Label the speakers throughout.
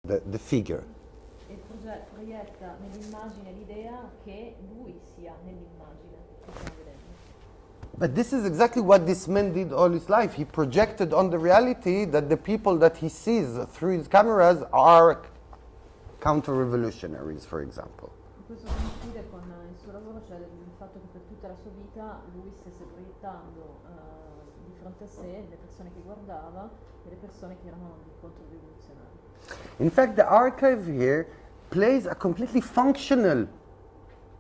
Speaker 1: the figure.
Speaker 2: E proietta nell'immagine l'idea che lui sia nell'immagine che stiamo vedendo.
Speaker 1: But this is exactly what this man did all his life. He projected on the reality that the people that he sees through his cameras are counter-revolutionaries, for example.
Speaker 2: Questo coincide con il suo lavoro, cioè il fatto che per tutta la sua vita lui stesse proiettando di fronte a sé le persone che guardava e le persone che erano di controrivoluzionari.
Speaker 1: In fact, the archive here plays a completely functional,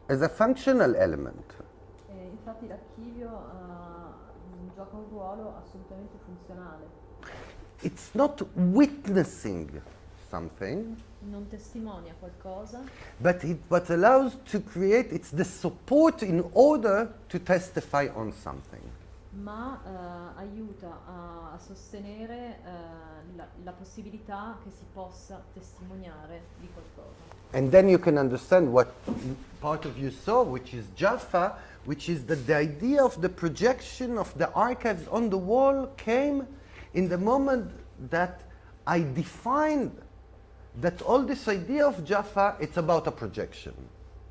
Speaker 1: as a functional element.
Speaker 2: E infatti l'archivio gioca un ruolo assolutamente funzionale.
Speaker 1: It's not witnessing something,
Speaker 2: Non testimonia qualcosa,
Speaker 1: but what allows to create, it's the support in order to testify on something.
Speaker 2: ma aiuta a sostenere la possibilità che si possa testimoniare di qualcosa.
Speaker 1: And then you can understand what part of you saw, which is Jaffa, which is that the idea of the projection of the archives on the wall came in the moment that I defined that all this idea of Jaffa, it's about a projection.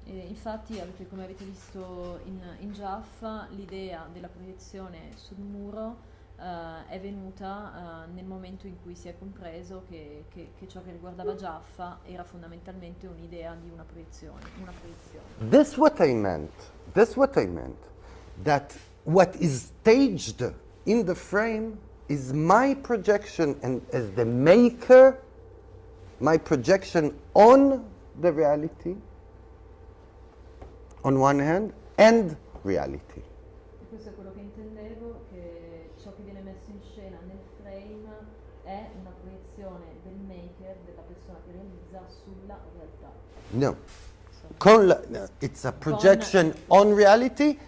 Speaker 2: E infatti, come avete visto in Jaffa, l'idea della proiezione sul muro è venuta nel momento in cui si è compreso che ciò che riguardava Jaffa era fondamentalmente un'idea di una proiezione.
Speaker 1: This what I meant. That's what I meant. That what is staged in the frame is my projection, and as the maker, my projection on the reality, on one hand, and reality.
Speaker 2: E questo è quello che intendevo, che ciò che viene messo in scena nel frame è una proiezione del maker, della persona che realizza, sulla realtà.
Speaker 1: No. It's a projection on reality.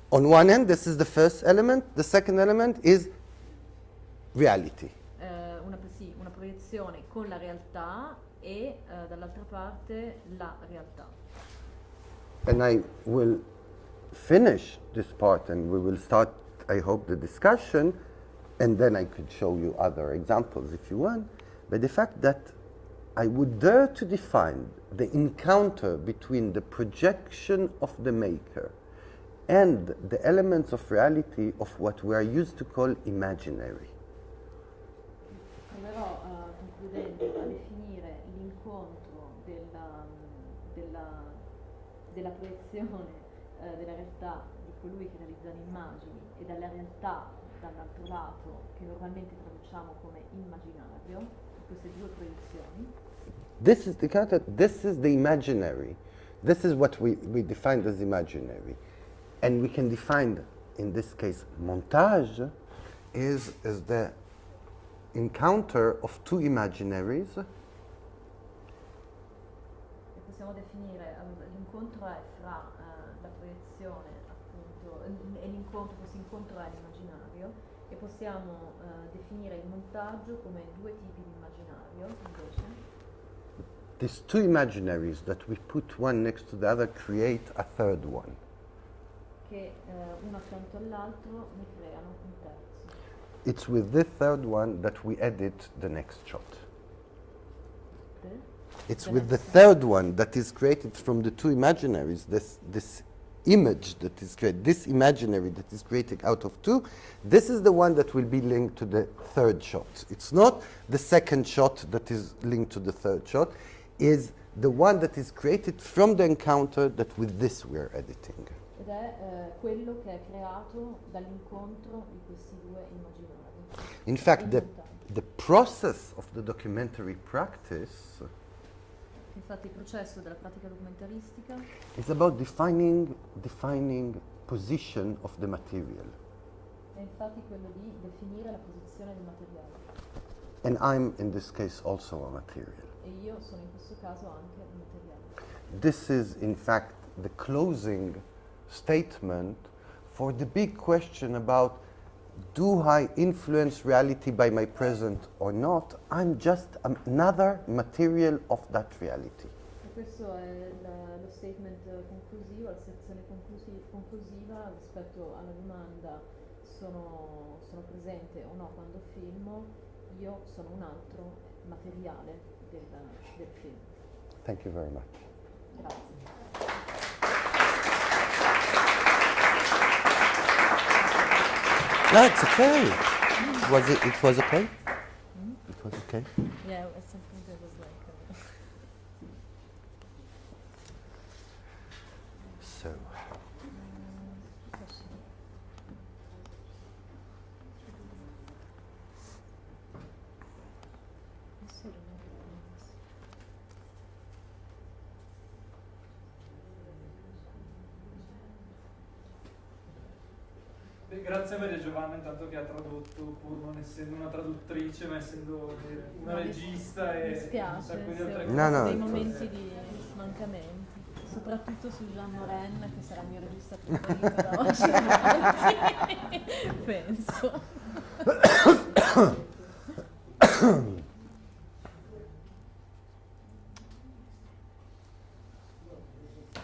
Speaker 1: On one hand, this is the first element. The second element is reality.
Speaker 2: Una proiezione con la realtà e dall'altra parte la realtà.
Speaker 1: And I will finish this part and we will start, I hope, the discussion, and then I could show you other examples if you want. But the fact that I would dare to define the encounter between the projection of the maker and the elements of reality of what we are used to call imaginary.
Speaker 2: Proverò concludendo a definire l'incontro della proiezione della realtà di colui che realizza le immagini e della realtà dall'altro lato, che normalmente traduciamo come immaginario, queste due proiezioni.
Speaker 1: This is the imaginary. This is what we defined as imaginary. And we can define, in this case, montage is the encounter of two imaginaries.
Speaker 2: E possiamo definire, l'incontro è fra la proiezione, appunto, e questo incontro è l'immaginario, e possiamo definire il montaggio come due tipi di immaginario, invece.
Speaker 1: These two imaginaries that we put one next to the other create a third one.
Speaker 2: Che uno accanto all'altro ne creano un terzo.
Speaker 1: It's with this third one that we edit the next shot. It's with the third one that is created from the two imaginaries, this image that is created, this imaginary that is created out of two, this is the one that will be linked to the third shot. It's not the second shot that is linked to the third shot, is the one that is created from the encounter that with this we are editing.
Speaker 2: Ed è quello che è creato dall'incontro di questi due immaginari.
Speaker 1: In fact, the process of the documentary practice
Speaker 2: Infatti il processo della pratica documentaristica
Speaker 1: is about defining position of the material.
Speaker 2: è infatti quello di definire la posizione del materiale.
Speaker 1: And I'm, in this case, also a material.
Speaker 2: E io sono in questo caso anche un materiale.
Speaker 1: This is, in fact, the closing statement for the big question about, do I influence reality by my present or not? I'm just another material of that reality.
Speaker 2: E questo è lo statement conclusivo, la sezione conclusiva rispetto alla domanda sono presente o no quando filmo, io sono un altro materiale anche il film.
Speaker 1: Thank you very much.
Speaker 2: Grazie.
Speaker 1: No, it's okay. It was okay? It was okay?
Speaker 2: Yeah, at some point I was like...
Speaker 1: So,
Speaker 3: Grazie a Maria Giovanna intanto che ha tradotto, pur non essendo una traduttrice ma essendo una regista e
Speaker 2: mi spiace,
Speaker 3: un sacco di
Speaker 2: se
Speaker 3: altre
Speaker 2: ho
Speaker 3: cose.
Speaker 1: No,
Speaker 2: dei momenti di mancamenti, soprattutto su Jean Morin, che sarà il mio regista preferito da oggi in avanti, penso.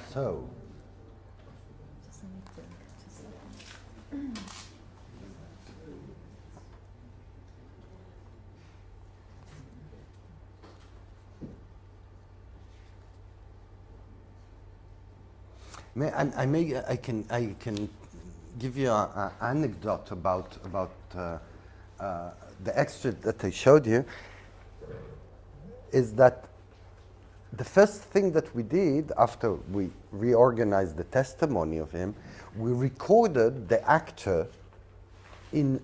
Speaker 1: so,
Speaker 2: Just let me think, just a second.
Speaker 1: I can give you an anecdote about the excerpt that I showed you. Is that the first thing that we did after we reorganized the testimony of him, we recorded the actor in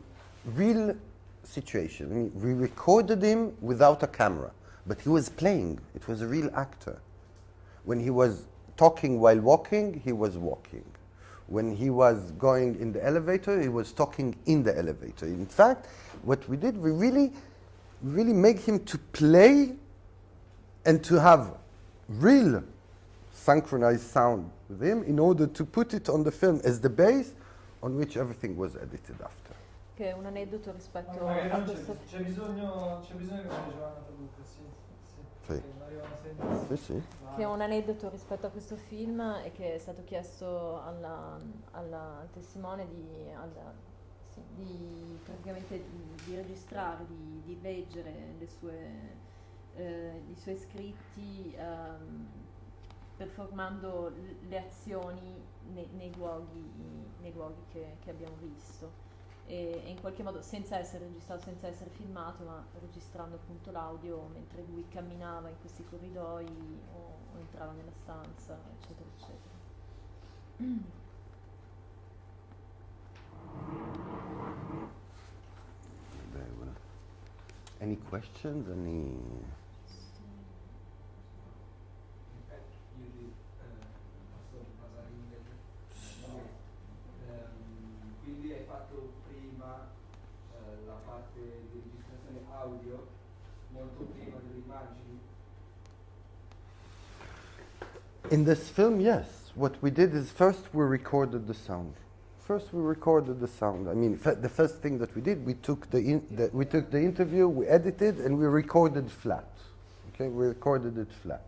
Speaker 1: real situation. I mean, we recorded him without a camera, but he was playing. It was a real actor. When he was talking while walking, he was walking. When he was going in the elevator, he was talking in the elevator. In fact, what we did, we really made him to play and to have real synchronized sound with him in order to put it on the film as the base on which everything was edited after.
Speaker 2: Che è un aneddoto rispetto
Speaker 3: Magari
Speaker 2: a
Speaker 3: non
Speaker 2: questo...
Speaker 3: c'è bisogno che Maria Giovanna traduca, sì.
Speaker 1: Sì.
Speaker 3: Non arrivano sempre.
Speaker 1: Sì, sì.
Speaker 2: Che è un aneddoto rispetto a questo film e che è stato chiesto al testimone di praticamente di registrare, di leggere i suoi scritti performando le azioni nei luoghi che abbiamo visto. E in qualche modo senza essere registrato, senza essere filmato, ma registrando appunto l'audio mentre lui camminava in questi corridoi o entrava nella stanza, eccetera, eccetera.
Speaker 1: Very well. Any questions? Any?
Speaker 4: Quindi hai fatto prima la parte di registrazione audio, molto prima delle immagini?
Speaker 1: In this film, yes. What we did is first we recorded the sound. I mean, the first thing that we did, we took the interview, we edited, and we recorded flat. Okay, we recorded it flat.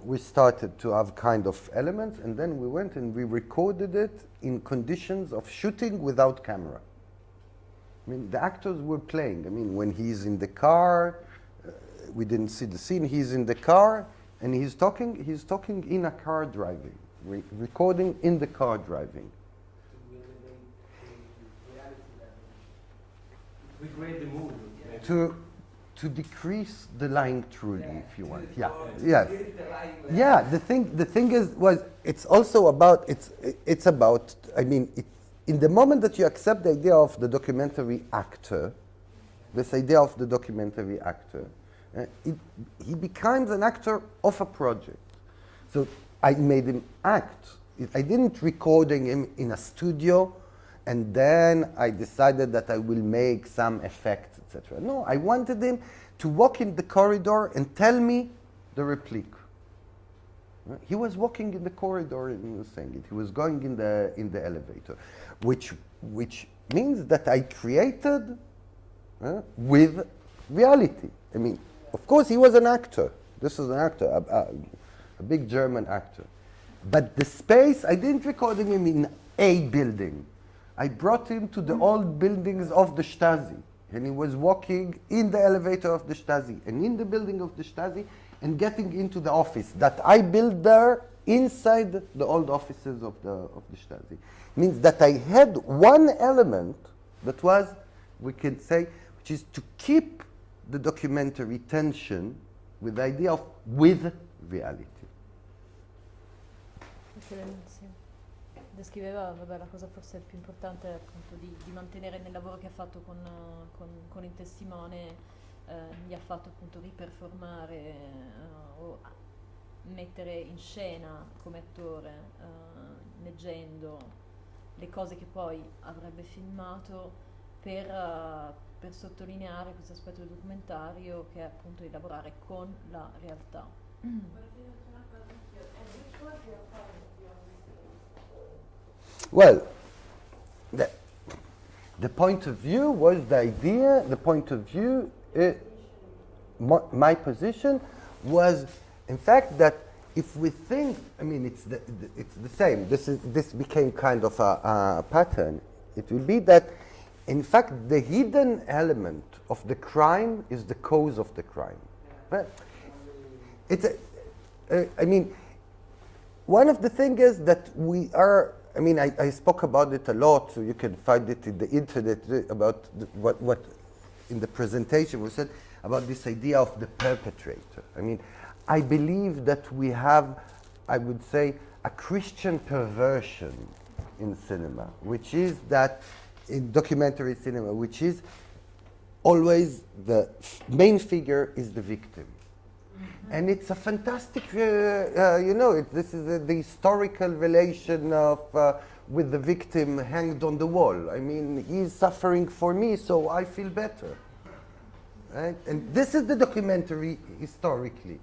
Speaker 1: We started to have kind of elements, and then we went and we recorded it in conditions of shooting without camera. I mean, the actors were playing. I mean, when he's in the car, we didn't see the scene. He's in the car, and he's talking in a car driving, recording in the car driving.
Speaker 4: Recreate the mood.
Speaker 1: To decrease the lying truly, if you want. Yeah. Yes. Yeah. The thing is it's also about it's about. I mean, in the moment that you accept the idea of the documentary actor, he becomes an actor of a project. So I made him act. I didn't recording him in a studio, and then I decided that I will make some effects, etc. No, I wanted him to walk in the corridor and tell me the replique. He was walking in the corridor and he was saying it. He was going in the elevator, which means that I created with reality. I mean, of course, he was an actor. This is an actor, a big German actor. But the space, I didn't record him in a building. I brought him to the old buildings of the Stasi, and he was walking in the elevator of the Stasi. And in the building of the Stasi, and getting into the office that I built there inside the old offices of the Stasi. Means that I had one element that was, we can say, which is to keep the documentary tension with the idea of with reality.
Speaker 2: Sì. Descriveva, vabbè, la cosa forse più importante è appunto di mantenere nel lavoro che ha fatto con il testimone, gli ha fatto appunto riperformare o mettere in scena come attore, leggendo le cose che poi avrebbe filmato per sottolineare questo aspetto del documentario, che è appunto di lavorare con la realtà.
Speaker 1: Well, the point of view was the idea, the point of view, my position was, in fact, that if we think, I mean, it's the same, this became kind of a pattern. It will be that, in fact, the hidden element of the crime is the cause of the crime. But it's I mean, one of the things is that we are, I mean, I spoke about it a lot, so you can find it in the internet about what in the presentation was said about this idea of the perpetrator. I mean, I believe that we have, I would say, a Christian perversion in cinema, which is that in documentary cinema, which is always the main figure is the victim. And it's a fantastic, this is the historical relation of with the victim hanged on the wall. I mean, he's suffering for me, so I feel better. Right? And this is the documentary historically.